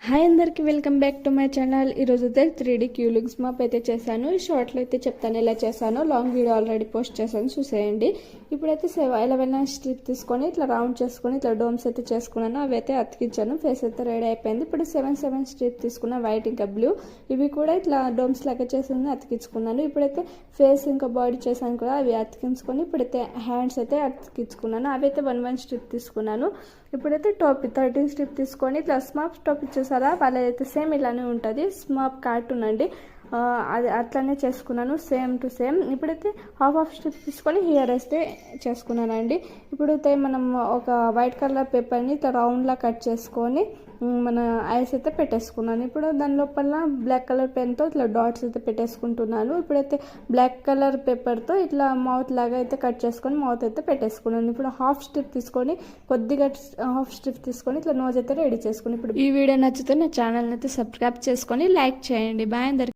Hi అందరికి welcome back to my channel. ఈరోజు అయితే 3D క్యూ లుక్స్ మాప్ అయితే చేశాను. షార్ట్లో అయితే చెప్తాను ఎలా చేశాను. లాంగ్ వీడియో ఆల్రెడీ పోస్ట్ చేశాను, చూసేయండి. ఇప్పుడైతే 11 స్ట్రిప్ తీసుకొని ఇట్లా రౌండ్ చేసుకొని ఇట్లా డోమ్స్ అయితే చేసుకున్నాను. అవి అయితే అతికించాను. ఫేస్ అయితే రెడీ అయిపోయింది. ఇప్పుడు 7 స్ట్రిప్ తీసుకున్న వైట్ ఇంకా బ్లూ, ఇవి కూడా ఇట్లా డోమ్స్ లాగా చేసి అతికించుకున్నాను. ఇప్పుడైతే ఫేస్ ఇంకా బాడీ చేశాను కూడా, అవి అతికించుకొని ఇప్పుడైతే హ్యాండ్స్ అయితే అతికించుకున్నాను. అవి అయితే 1 స్ట్రిప్ తీసుకున్నాను. ఇప్పుడైతే టాప్ 13 స్ట్రిప్ తీసుకొని ఇట్లా స్మాప్ టాప్ ఇచ్చేసారా, వాళ్ళైతే సేమ్ ఇలానే ఉంటుంది. స్మాప్ కార్టూన్ అండి, అది అట్లనే చేసుకున్నాను, సేమ్ టు సేమ్. ఇప్పుడైతే హాఫ్ స్ట్రిప్ తీసుకొని హియర్ అయితే చేసుకున్నానండి. ఇప్పుడైతే మనం ఒక వైట్ కలర్ పేపర్ని ఇట్లా రౌండ్లా కట్ చేసుకొని మన ఐస్ అయితే పెట్టేసుకున్నాను. ఇప్పుడు దాని లోపల బ్లాక్ కలర్ పెన్తో ఇట్లా డాట్స్ అయితే పెట్టేసుకుంటున్నాను. ఇప్పుడైతే బ్లాక్ కలర్ పేపర్తో ఇట్లా మౌత్ లాగా అయితే కట్ చేసుకొని మౌత్ అయితే పెట్టేసుకున్నాను. ఇప్పుడు హాఫ్ స్ట్రిప్ తీసుకొని కొద్దిగా హాఫ్ స్ట్రిప్ తీసుకొని ఇట్లా నోజ్ అయితే రెడీ చేసుకుని. ఇప్పుడు ఈ వీడియో నచ్చితే నా ఛానల్ని అయితే సబ్స్క్రైబ్ చేసుకొని లైక్ చేయండి. బాయ్ అందరికి.